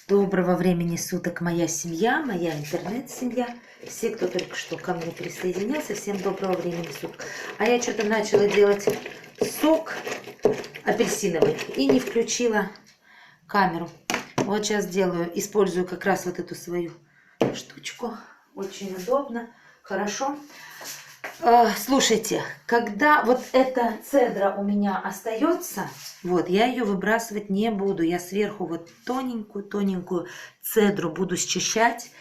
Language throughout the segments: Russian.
Доброго времени суток, моя семья, моя интернет-семья. Все, кто только что ко мне присоединился, всем доброго времени суток. А я что-то начала делать сок апельсиновый и не включила камеру. Вот сейчас делаю, использую как раз вот эту свою штучку. Очень удобно, хорошо. Слушайте, когда вот эта цедра у меня остается, вот, я ее выбрасывать не буду. Я сверху вот тоненькую цедру буду счищать.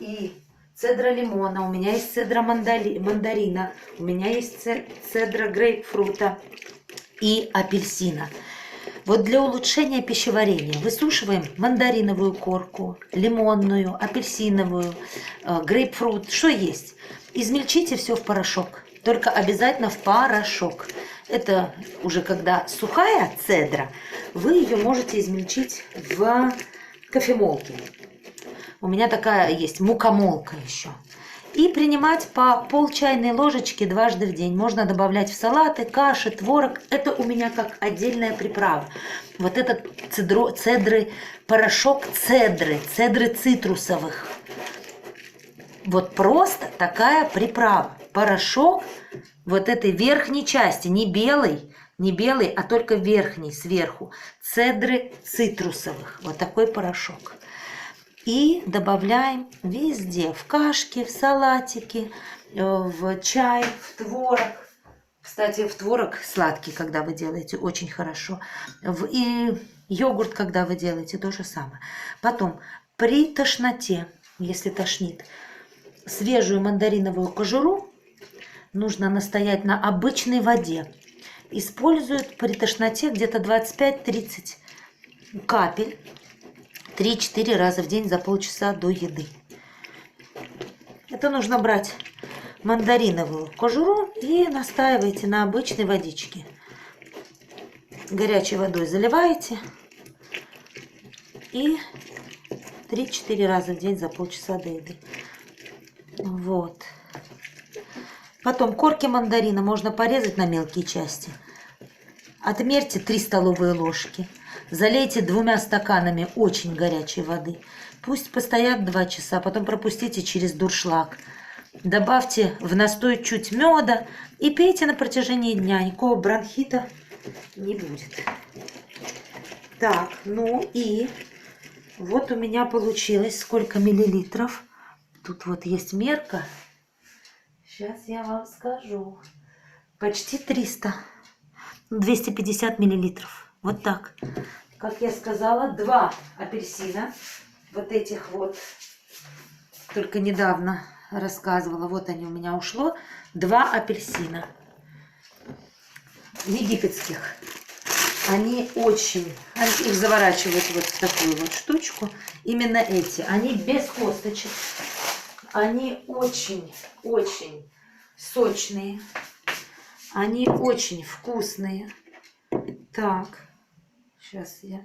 И цедра лимона, у меня есть цедра мандарина, у меня есть цедра грейпфрута и апельсина. Вот для улучшения пищеварения высушиваем мандариновую корку, лимонную, апельсиновую, грейпфрут, что есть. Измельчите все в порошок, только обязательно в порошок. Это уже когда сухая цедра, вы ее можете измельчить в кофемолке. У меня такая есть мукомолка еще. И принимать по пол чайной ложечки дважды в день. Можно добавлять в салаты, каши, творог. Это у меня как отдельная приправа. Вот этот порошок цедры цитрусовых. Вот просто такая приправа. Порошок вот этой верхней части, не белый, а только верхний, сверху. Цедры цитрусовых. Вот такой порошок. И добавляем везде, в кашки, в салатики, в чай, в творог. Кстати, в творог сладкий, когда вы делаете, очень хорошо. И йогурт, когда вы делаете, то же самое. Потом, при тошноте, если тошнит, свежую мандариновую кожуру нужно настоять на обычной воде. Используют при тошноте где-то 25-30 капель. 3-4 раза в день за полчаса до еды. Это нужно брать мандариновую кожуру и настаиваете на обычной водичке. Горячей водой заливаете и 3-4 раза в день за полчаса до еды. Вот. Потом корки мандарина можно порезать на мелкие части. Отмерьте 3 столовые ложки. Залейте 2 стаканами очень горячей воды. Пусть постоят 2 часа, потом пропустите через дуршлаг. Добавьте в настой чуть меда и пейте на протяжении дня. Никакого бронхита не будет. Так, ну и вот у меня получилось сколько миллилитров. Тут вот есть мерка. Сейчас я вам скажу. Почти 300. 250 миллилитров. Вот так. Как я сказала, 2 апельсина. Вот этих вот. Только недавно рассказывала. Вот они у меня ушло. 2 апельсина. Египетских. Они их заворачивают вот в такую вот штучку. Именно эти. Они без косточек. Они очень сочные. Они очень вкусные. Так, сейчас я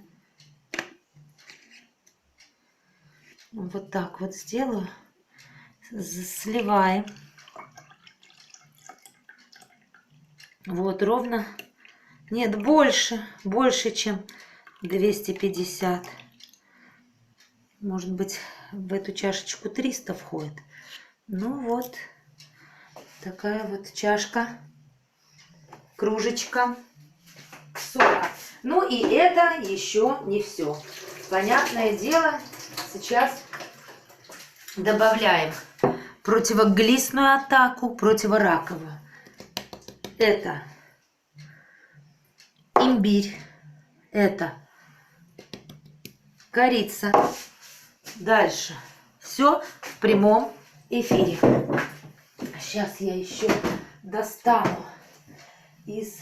вот так вот сделаю. Сливаем. Вот ровно. Нет, больше, чем 250. Может быть, в эту чашечку 300 входит. Ну вот, такая вот чашка. Кружечка сока. Ну и это еще не все. Понятное дело, сейчас добавляем противоглистную атаку, противораковую. Это имбирь, это корица. Дальше все в прямом эфире. Сейчас я еще достану из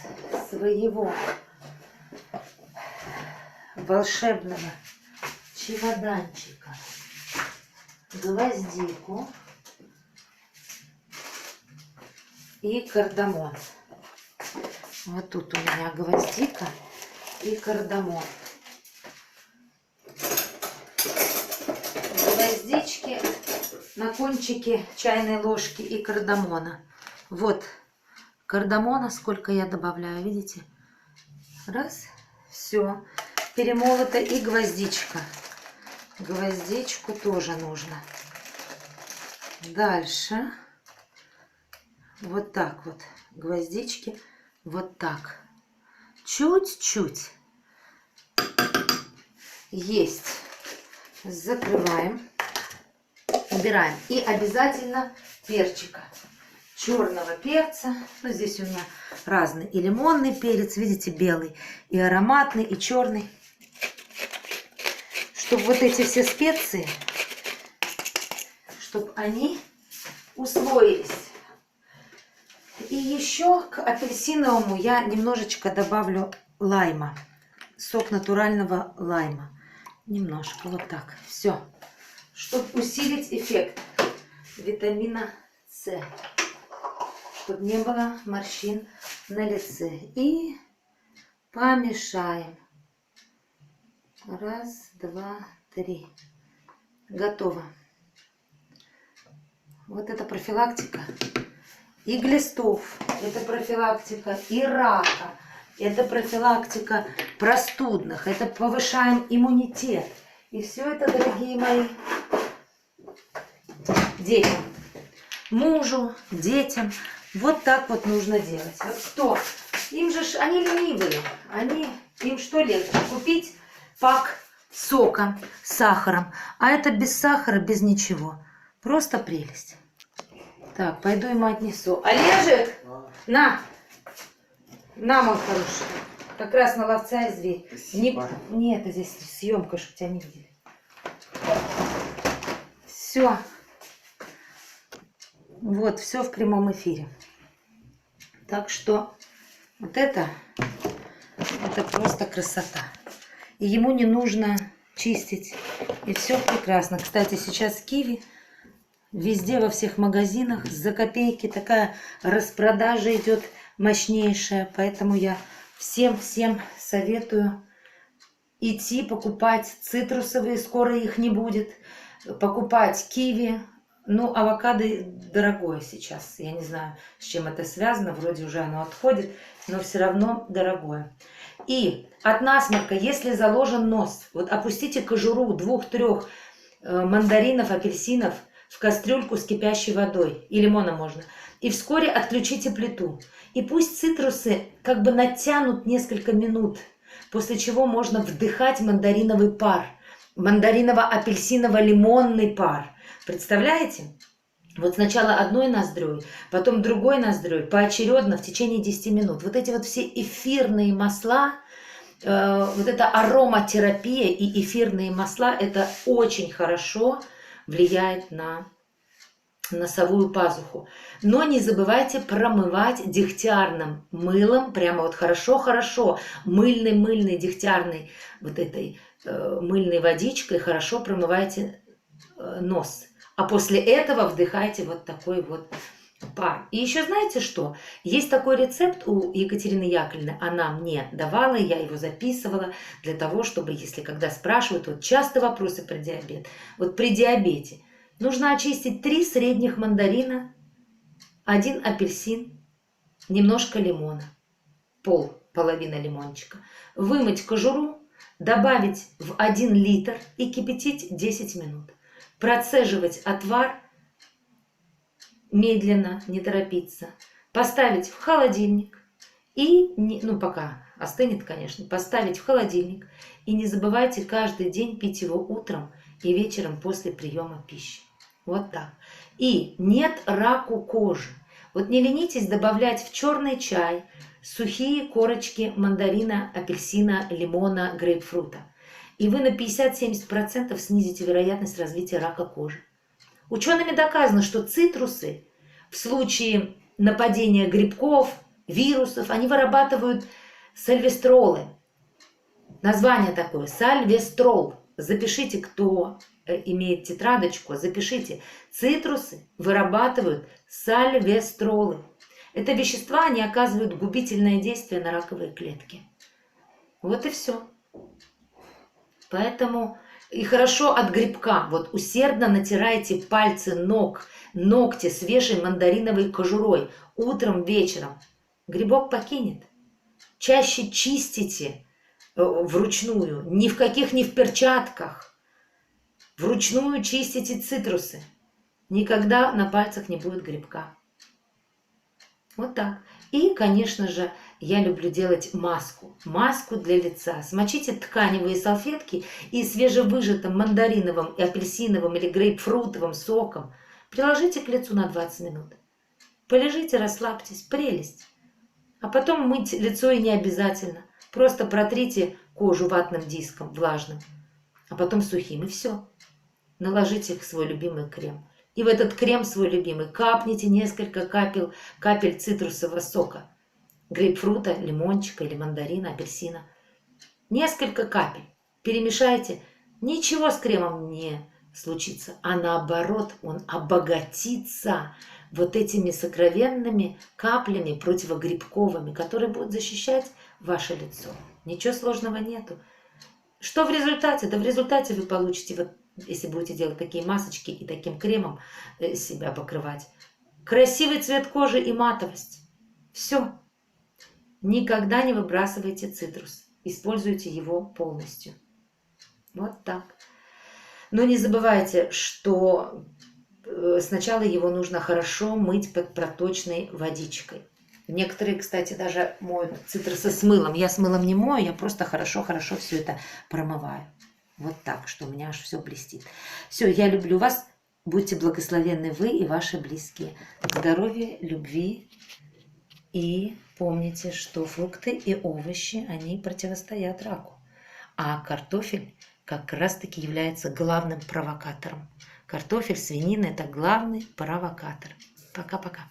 своего волшебного чемоданчика гвоздику и кардамон. Вот тут у меня гвоздика и кардамон. Гвоздички на кончике чайной ложки и кардамона. Вот кардамона сколько я добавляю, видите? Раз, все, перемолото и гвоздичка. Гвоздичку тоже нужно. Дальше. Вот так вот. Гвоздички. Вот так. Чуть-чуть. Есть. Закрываем. Убираем. И обязательно перчика. Черного перца. Ну, здесь у меня разный. И лимонный перец, видите, белый. И ароматный, и черный. Чтобы вот эти все специи, чтобы они усвоились. И еще к апельсиновому я немножечко добавлю лайма. Сок натурального лайма. Немножко, вот так. Все. Чтобы усилить эффект витамина С. Чтобы не было морщин на лице. И помешаем. Раз, два, три. Готово. Вот это профилактика и глистов, это профилактика и рака, это профилактика простудных, это повышаем иммунитет. И все это, дорогие мои, детям, мужу, детям, вот так вот нужно делать. Вот кто? Им же, они ленивые, им что легче? Купить пак сока с сахаром, а это без сахара, без ничего. Просто прелесть. Так, пойду ему отнесу. Олежек, на, мой хороший. Как раз на ловца и зверь. Нет, здесь съемка, чтобы тебя не видели. Все. Вот, все в прямом эфире. Так что вот это просто красота. И ему не нужно чистить. И все прекрасно. Кстати, сейчас киви везде, во всех магазинах за копейки. Такая распродажа идет мощнейшая. Поэтому я всем советую идти покупать цитрусовые. Скоро их не будет. Покупать киви. Ну, авокадо дорогое сейчас. Я не знаю, с чем это связано. Вроде уже оно отходит. Но все равно дорогое. И от насморка, если заложен нос, вот опустите кожуру 2-3 мандаринов, апельсинов в кастрюльку с кипящей водой, и лимона можно, и вскоре отключите плиту. И пусть цитрусы как бы натянут несколько минут, после чего можно вдыхать мандариновый пар, мандариново-апельсиново-лимонный пар. Представляете? Вот сначала одной ноздрёй, потом другой ноздрёй, поочередно в течение 10 минут. Вот эти вот все эфирные масла, вот эта ароматерапия и эфирные масла, это очень хорошо влияет на носовую пазуху. Но не забывайте промывать дегтярным мылом, прямо вот хорошо-хорошо, мыльной дегтярной вот этой мыльной водичкой хорошо промывайте нос. А после этого вдыхайте вот такой вот пар. И еще знаете что? Есть такой рецепт у Екатерины Яковлевны. Она мне давала, я его записывала для того, чтобы, если когда спрашивают, вот часто вопросы про диабет. Вот при диабете нужно очистить 3 средних мандарина, 1 апельсин, немножко лимона, половина лимончика. Вымыть кожуру, добавить в 1 литр и кипятить 10 минут. Процеживать отвар медленно, не торопиться. Поставить в холодильник и, ну пока остынет, конечно, поставить в холодильник. И не забывайте каждый день пить его утром и вечером после приема пищи. Вот так. И нет раку кожи. Вот не ленитесь добавлять в черный чай сухие корочки мандарина, апельсина, лимона, грейпфрута. И вы на 50-70% снизите вероятность развития рака кожи. Учеными доказано, что цитрусы в случае нападения грибков, вирусов, они вырабатывают сальвестролы. Название такое – сальвестрол. Запишите, кто имеет тетрадочку, запишите. Цитрусы вырабатывают сальвестролы. Это вещества, они оказывают губительное действие на раковые клетки. Вот и все. Поэтому и хорошо от грибка. Вот усердно натирайте пальцы ног, ногти свежей мандариновой кожурой утром, вечером. Грибок покинет. Чаще чистите вручную, ни в перчатках. Вручную чистите цитрусы. Никогда на пальцах не будет грибка. Вот так. И, конечно же, я люблю делать маску. Маску для лица. Смочите тканевые салфетки и свежевыжатым мандариновым и апельсиновым или грейпфрутовым соком приложите к лицу на 20 минут. Полежите, расслабьтесь. Прелесть. А потом мыть лицо и не обязательно. Просто протрите кожу ватным диском, влажным, а потом сухим, и все. Наложите свой любимый крем. И в этот крем свой любимый капните несколько капель цитрусового сока. Грейпфрута, лимончика или мандарина, апельсина. Несколько капель. Перемешайте. Ничего с кремом не случится, а наоборот, он обогатится вот этими сокровенными каплями противогрибковыми, которые будут защищать ваше лицо. Ничего сложного нету. Что в результате? Да в результате вы получите, вот, если будете делать такие масочки и таким кремом себя покрывать, красивый цвет кожи и матовость. Все. Никогда не выбрасывайте цитрус. Используйте его полностью. Вот так. Но не забывайте, что сначала его нужно хорошо мыть под проточной водичкой. Некоторые, кстати, даже моют цитрусы с мылом. Я с мылом не мою, я просто хорошо-хорошо все это промываю. Вот так, что у меня аж все блестит. Все, я люблю вас. Будьте благословенны вы и ваши близкие. Здоровья, любви. И помните, что фрукты и овощи, они противостоят раку. А картофель как раз-таки является главным провокатором. Картофель, свинина – это главный провокатор. Пока-пока.